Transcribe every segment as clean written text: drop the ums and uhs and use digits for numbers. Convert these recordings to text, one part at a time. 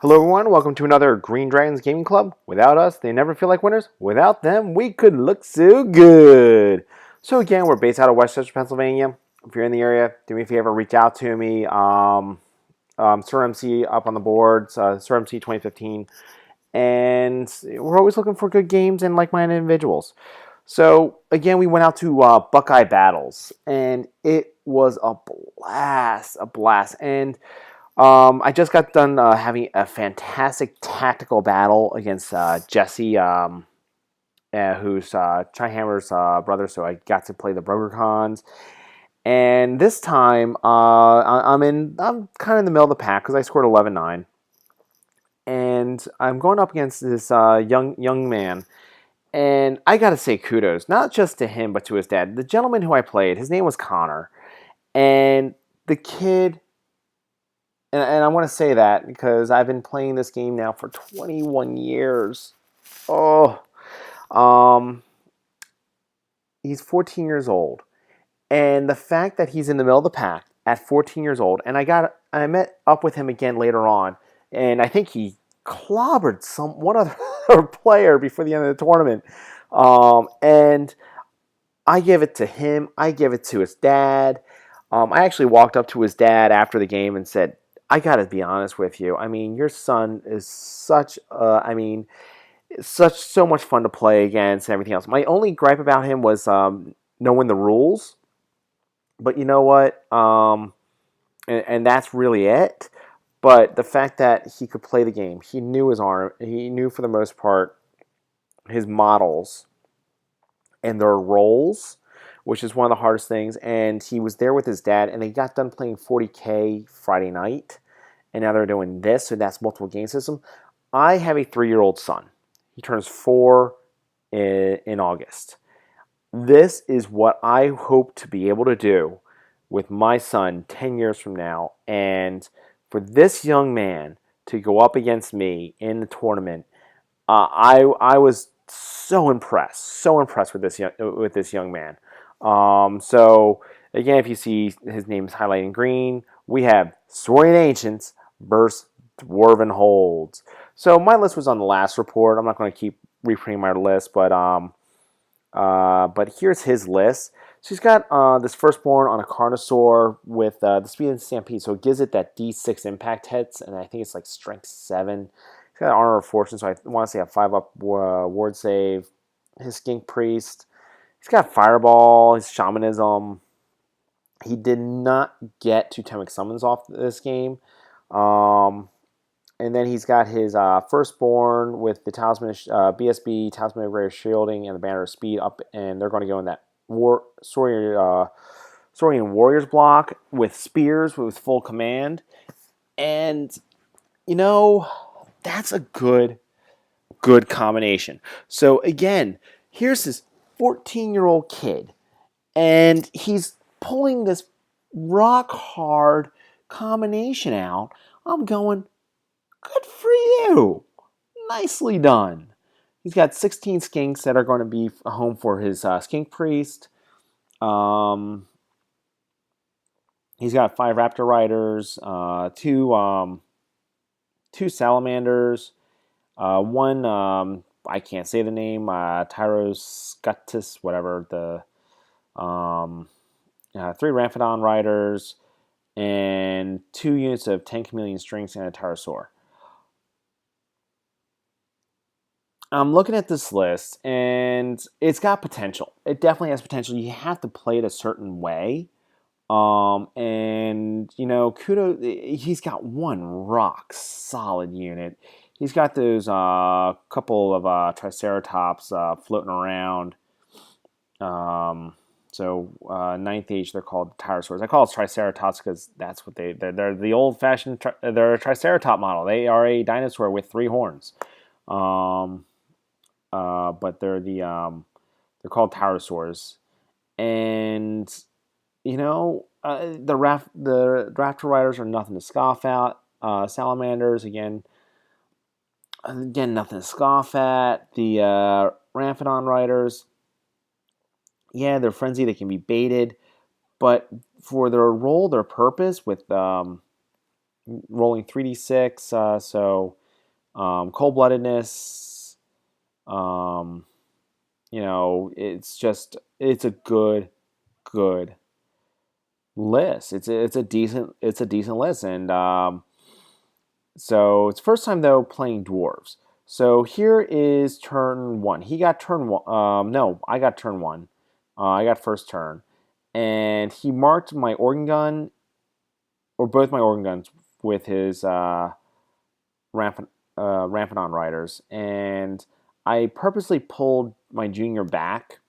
Hello everyone, welcome to another Green Dragons Gaming Club. Without us, they never feel like winners. Without them, we could look so good. So again, we're based out of Westchester, Pennsylvania. If you're in the area, do me a favor, reach out to me. SirMC up on the boards, SirMC2015. And we're always looking for good games and like-minded individuals. So again, we went out to Buckeye Battles, and it was a blast, a blast. And I just got done having a fantastic tactical battle against Jesse, who's Chaihammer's brother. So I got to play the Brogercons, and this time I'm kind of in the middle of the pack because I scored 11-9, and I'm going up against this young man. And I gotta say kudos, not just to him, but to his dad. The gentleman who I played, his name was Connor, and the kid. And I want to say that because I've been playing this game now for 21 years. Oh, um, he's 14 years old, and the fact that he's in the middle of the pack at 14 years old, and I met up with him again later on, and I think he clobbered one other player before the end of the tournament, and I give it to him. I give it to his dad. I actually walked up to his dad after the game and said, I got to be honest with you. I mean, your son is so much fun to play against and everything else. My only gripe about him was knowing the rules. But you know what? And that's really it. But the fact that he could play the game, he knew his arm, he knew for the most part his models and their roles, which is one of the hardest things. And he was there with his dad, and they got done playing 40K Friday night, and now they're doing this, so that's multiple game system. I have a 3-year-old son. He turns 4 in August. This is what I hope to be able to do with my son 10 years from now, and for this young man to go up against me in the tournament, I was so impressed with this young man. So again, if you see his name is highlighted in green, we have Saurian Ancients versus Dwarven Holds. So my list was on the last report. I'm not going to keep reprinting my list, but here's his list. So he's got this firstborn on a Carnosaur with the speed and stampede, so it gives it that D6 impact hits, and I think it's like strength 7. He's got Honor of Fortune, so I want to say a 5-up ward save. His Skink Priest. He's got Fireball, his Shamanism. He did not get Totemic Summons off this game. And then he's got his firstborn with the Talisman BSB, Talisman of Greater Shielding, and the Banner of Speed up, and they're going to go in that Saurian Warriors block with spears with full command. And, you know, that's a good combination. So, again, here's this 14-year-old kid, and he's pulling this rock-hard combination out. I'm going, good for you. Nicely done. He's got 16 skinks that are going to be home for his skink priest. He's got 5 raptor riders, 2 salamanders, 1 I can't say the name, Tyroscutus, whatever, the 3 Ramphidon riders, and 2 units of 10 chameleon strings and a Tyrosaur. I'm looking at this list, and it's got potential. It definitely has potential. You have to play it a certain way. And, you know, kudos, he's got 1 rock solid unit. He's got those couple of Triceratops floating around. So 9th age, they're called Tyrosaurs. I call it Triceratops because that's what they're the old-fashioned, they're a Triceratop model. They are a dinosaur with 3 horns. But they're called Tyrosaurs, and you know the Raptor Riders are nothing to scoff at. Salamanders again, nothing to scoff at. The Ramphidon Riders, yeah, they're frenzy. They can be baited, but for their role, their purpose with rolling 3d6, so cold-bloodedness, you know, it's a good list. It's a decent list, and so it's first time though playing dwarves. So here is turn one. He got turn one. No, I got turn one. I got first turn, and he marked my organ gun, or both my organ guns, with his Ramphanon riders, and I purposely pulled my junior back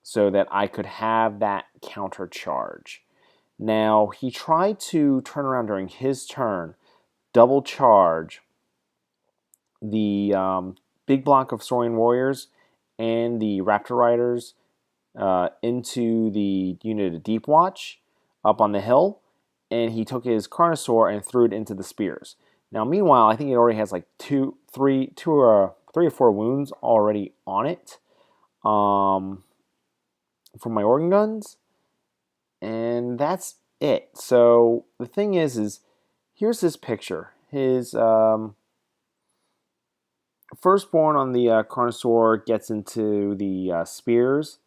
so that I could have that counter charge. Now, he tried to turn around during his turn, double charge the big block of Saurian warriors and the Raptor riders into the unit of Deep Watch up on the hill, and he took his Carnosaur and threw it into the spears. Now, meanwhile, I think it already has like three or four wounds already on it from my organ guns, and that's it. So the thing is here's this picture. His firstborn on the Carnosaur gets into the spears.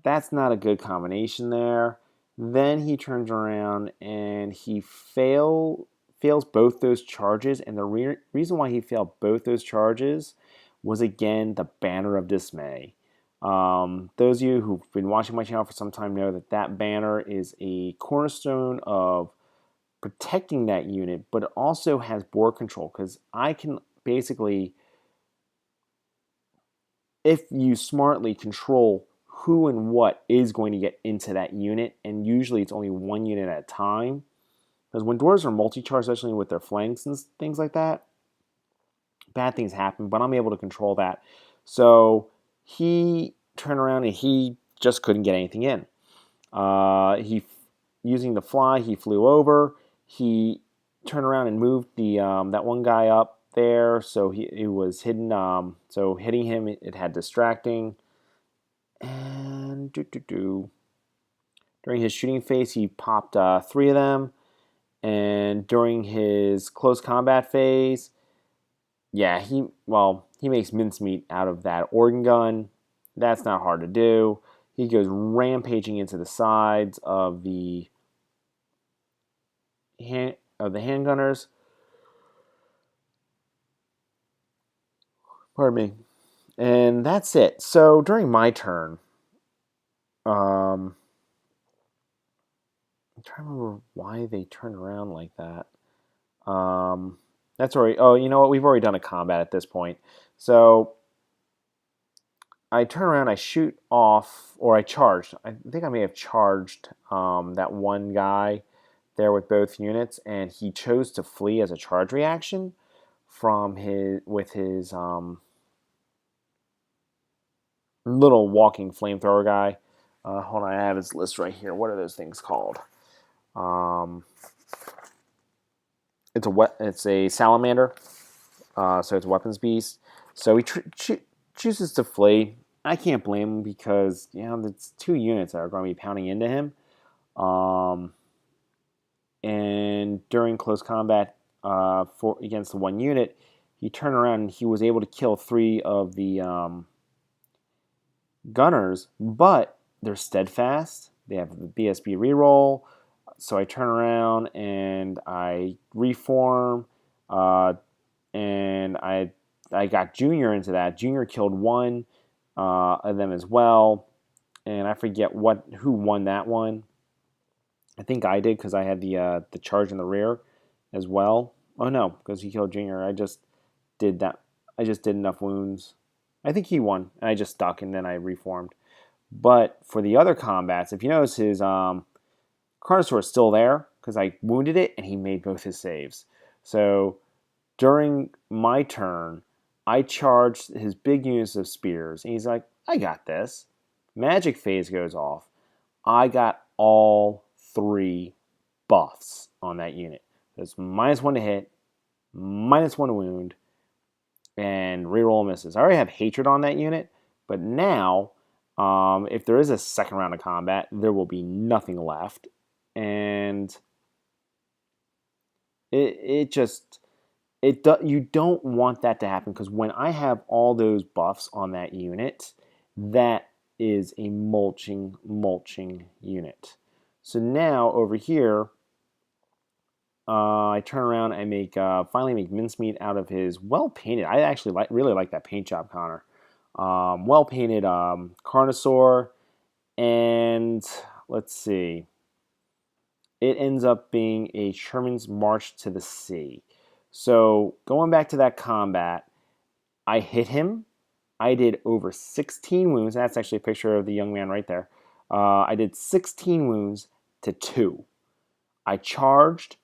That's not a good combination there. Then he turns around and he fails both those charges. And the reason why he failed both those charges was, again, the Banner of Dismay. Those of you who've been watching my channel for some time know that that banner is a cornerstone of protecting that unit, but it also has board control, because I can basically, if you smartly control who and what is going to get into that unit, and usually it's only one unit at a time, because when dwarves are multi-charged, especially with their flanks and things like that, bad things happen, but I'm able to control that. So he turned around and he just couldn't get anything in. Using the fly, he flew over. He turned around and moved the that one guy up there, so he was hidden. So hitting him, it had distracting. And during his shooting phase, he popped 3 of them. And during his close combat phase, yeah, he makes mincemeat out of that organ gun. That's not hard to do. He goes rampaging into the sides of the handgunners. Pardon me. And that's it. So during my turn, I'm trying to remember why they turned around like that. That's already. Oh, you know what? We've already done a combat at this point. So I turn around, I shoot off, or I charged. I think I may have charged that one guy there with both units, and he chose to flee as a charge reaction from his little walking flamethrower guy. Hold on, I have his list right here. What are those things called? It's a salamander, so it's a weapons beast. So he chooses to flee. I can't blame him, because it's 2 units that are going to be pounding into him. And during close combat against the one unit, he turned around and he was able to kill 3 of the gunners, but they're steadfast. They have the BSB reroll. So I turn around and I reform, and I got Junior into that. Junior killed 1 of them as well, and I forget who won that one. I think I did, because I had the charge in the rear as well. Oh no, because he killed Junior. I just did that. I just did enough wounds. I think he won, and I just stuck, and then I reformed. But for the other combats, if you notice, his Carnosaur is still there, because I wounded it, and he made both his saves. So during my turn, I charged his big units of spears, and he's like, I got this. Magic phase goes off. I got all 3 buffs on that unit. There's -1 to hit, -1 to wound, and reroll misses. I already have hatred on that unit, but now, if there is a second round of combat, there will be nothing left. And It just you don't want that to happen, because when I have all those buffs on that unit, that is a mulching unit. So now over here, I turn around and finally make mincemeat out of his well painted. I actually really like that paint job, Connor. Well painted Carnosaur, and let's see. It ends up being a Sherman's March to the Sea. So going back to that combat, I hit him. I did over 16 wounds. That's actually a picture of the young man right there. I did 16 wounds to 2. I charged.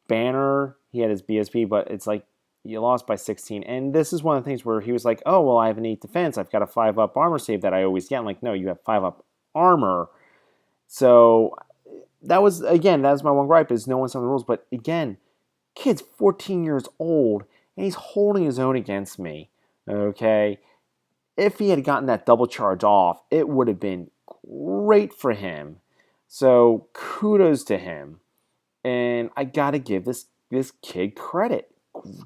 Banner, he had his BSB, but it's like you lost by 16. And this is one of the things where he was like, oh, well, I have an 8 defense. I've got a 5-up armor save that I always get. I'm like, no, you have 5-up armor. So that was my one gripe, is no one's on the rules. But again, kid's 14 years old, and he's holding his own against me. Okay? If he had gotten that double charge off, it would have been great for him. So kudos to him. And I got to give this kid credit.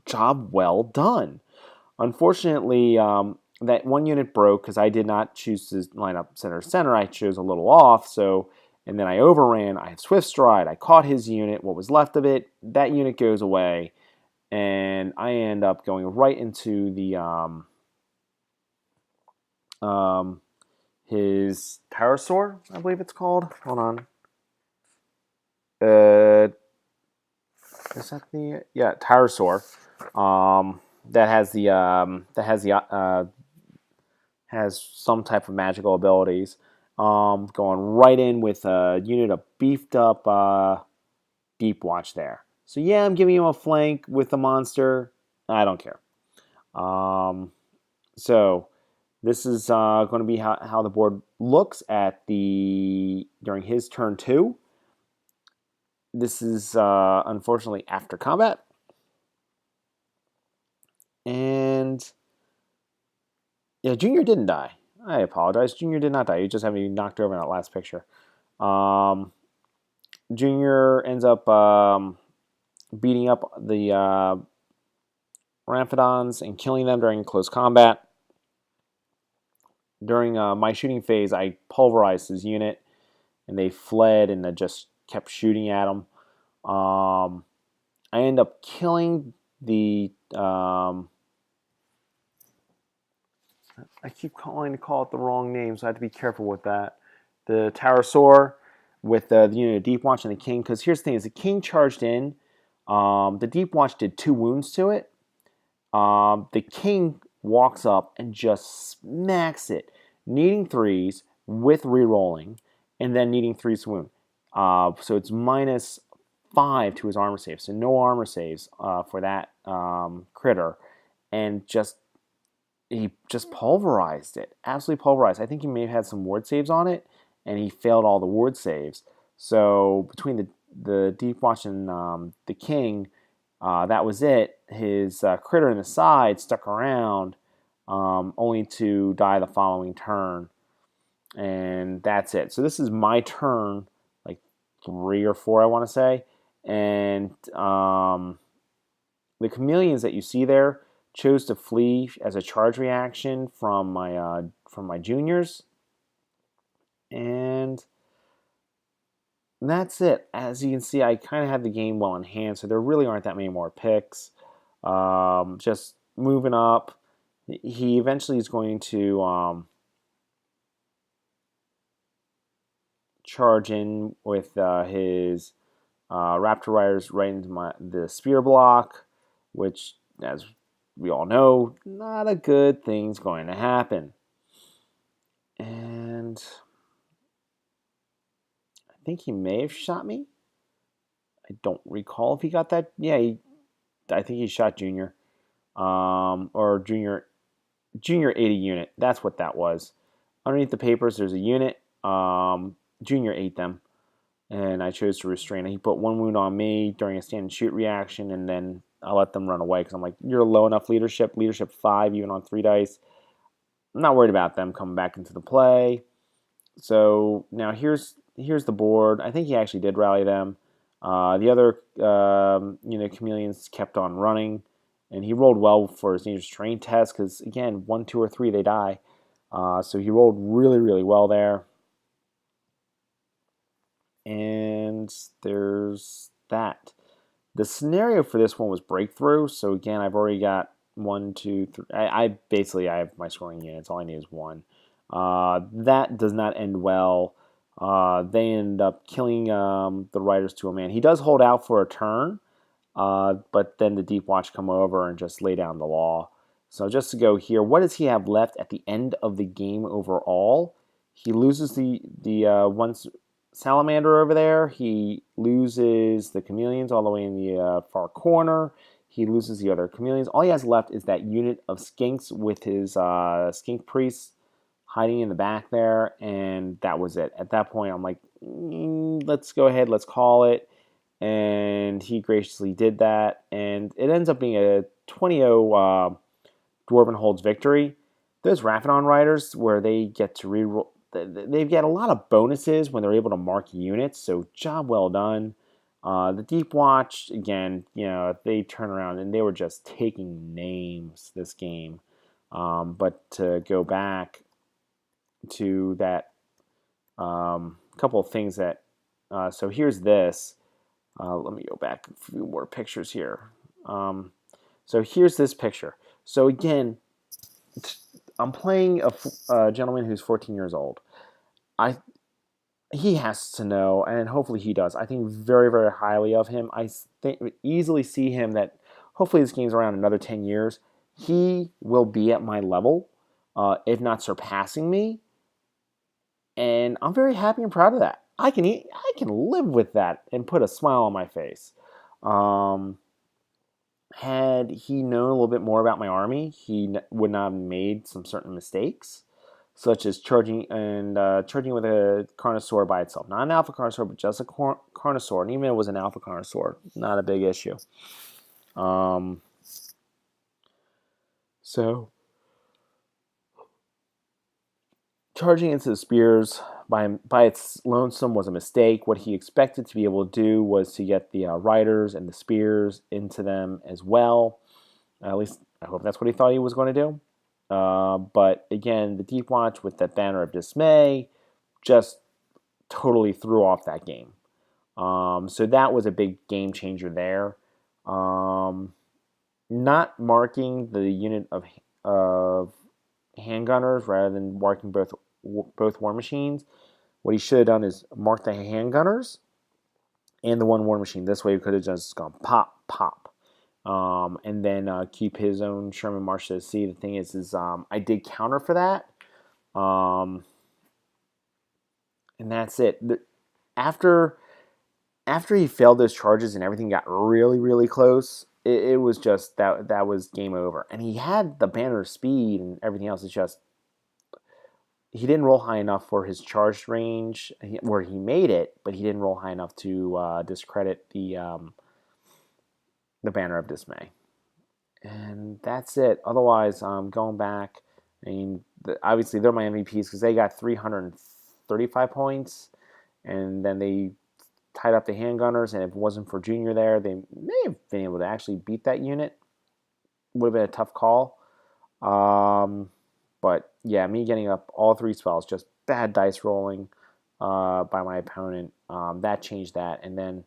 Job well done. Unfortunately, that one unit broke because I did not choose to line up center. I chose a little off, and then I overran. I had Swift Stride. I caught his unit, what was left of it. That unit goes away, and I end up going right into the his Pterosaur, I believe it's called. Hold on. Is that the Pterosaur? That has some type of magical abilities. Going right in with a unit of beefed up Deep Watch there. So yeah, I'm giving him a flank with the monster. I don't care. So this is going to be how the board looks during his turn 2. This is unfortunately after combat. And yeah, Junior didn't die. I apologize. Junior did not die. He just had me knocked over in that last picture. Junior ends up beating up the Ramphidons and killing them during close combat. During my shooting phase, I pulverized his unit, and they fled, and I just kept shooting at him. I end up killing the... I keep calling to call it the wrong name, so I have to be careful with that. The Pterosaur with the unit of Deep Watch and the King. Because here's the thing: is the King charged in. The Deep Watch did 2 wounds to it. The King walks up and just smacks it, needing 3s with rerolling, and then needing 3s to wound. So it's -5 to his armor save. So no armor saves for that critter, and he just pulverized it. Absolutely pulverized. I think he may have had some ward saves on it, and he failed all the ward saves. So between the Deep Watch and the King, that was it. His critter in the side stuck around, only to die the following turn. And that's it. So this is my turn, like 3 or 4, I want to say. And the chameleons that you see there chose to flee as a charge reaction from my juniors, and that's it. As you can see, I kind of had the game well in hand, so there really aren't that many more picks. Just moving up, he eventually is going to charge in with his Raptor Riders right into the spear block, which, as we all know, not a good thing's going to happen. And I think he may have shot me. I don't recall if he got that. Yeah, I think he shot Junior. Or Junior 80 unit. That's what that was. Underneath the papers, there's a unit. Junior ate them, and I chose to restrain it. He put 1 wound on me during a stand and shoot reaction, and then I let them run away because I'm like, you're low enough leadership 5, even on 3 dice. I'm not worried about them coming back into the play. So now here's the board. I think he actually did rally them. The other chameleons kept on running, and he rolled well for his dangerous terrain test because, again, 1, 2, or 3, they die. So he rolled really, really well there. And there's that. The scenario for this one was breakthrough. So again, I've already got 1, 2, 3. I have my scoring units. All I need is 1. That does not end well. They end up killing the riders to a man. He does hold out for a turn, but then the Deep Watch come over and just lay down the law. So just to go here, what does he have left at the end of the game overall? He loses the one salamander over there. He loses the chameleons all the way in the far corner. He loses the other chameleons. All he has left is that unit of skinks with his skink priests hiding in the back there, and that was it. At that point, I'm like, let's go ahead, let's call it. And he graciously did that, and it ends up being a 20-0 Dwarven Holds victory. Those Raphodon riders, where they get to reroll, they get a lot of bonuses when they're able to mark units, so job well done. The Deep Watch, again, they turn around and they were just taking names this game. But to go back to that couple of things that, so here's this. Let me go back a few more pictures here. So here's this picture. So again, I'm playing a gentleman who's 14 years old. He has to know, and hopefully he does. I think very, very highly of him. I easily see him that hopefully this game's around another 10 years. He will be at my level, if not surpassing me. And I'm very happy and proud of that. I can live with that and put a smile on my face. Had he known a little bit more about my army, he would not have made some certain mistakes, such as charging with a Carnosaur by itself. Not an Alpha Carnosaur, but just a Carnosaur. And even if it was an Alpha Carnosaur, not a big issue. So charging into the spears by its lonesome was a mistake. What he expected to be able to do was to get the riders and the spears into them as well. At least I hope that's what he thought he was going to do. But again, the Deep Watch with that Banner of Dismay just totally threw off that game. So that was a big game changer there. Not marking the unit of handgunners rather than marking both war machines. What he should have done is mark the handgunners and the one war machine. This way he could have just gone pop, pop. And then keep his own Sherman March to the Sea. The thing is I did counter for that. And that's it. After he failed those charges and everything got really, really close, it was just that was game over. And he had the banner speed and everything else. It's just he didn't roll high enough for his charged range, where he made it, but he didn't roll high enough to discredit the Banner of Dismay. And that's it. Otherwise, going back, I mean, obviously they're my MVPs because they got 335 points, and then they tied up the handgunners, and if it wasn't for Junior there, they may have been able to actually beat that unit. Would have been a tough call. But yeah, me getting up all 3 spells, just bad dice rolling by my opponent. That changed that. And then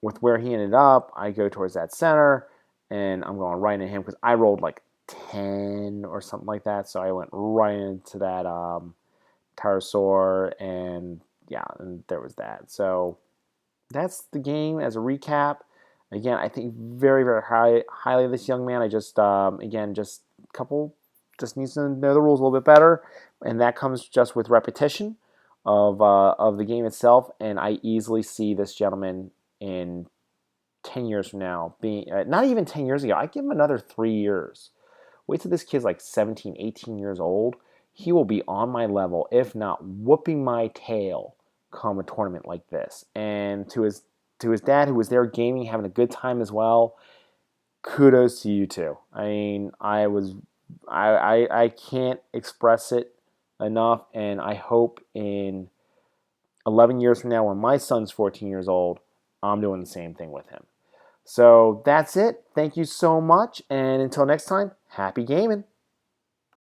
with where he ended up, I go towards that center, and I'm going right into him because I rolled like 10 or something like that. So I went right into that Pterosaur, and yeah, and there was that. So that's the game as a recap. Again, I think very, very highly of this young man. I just, again, just needs to know the rules a little bit better, and that comes just with repetition of the game itself. And I easily see this gentleman in 10 years from now being, not even 10 years ago, I give him another 3 years. Wait till this kid's like 17, 18 years old. He will be on my level, if not whooping my tail come a tournament like this. And to his dad, who was there gaming, having a good time as well, kudos to you too. I mean, I can't express it enough, and I hope in 11 years from now, when my son's 14 years old, I'm doing the same thing with him. So that's it. Thank you so much. And until next time, happy gaming.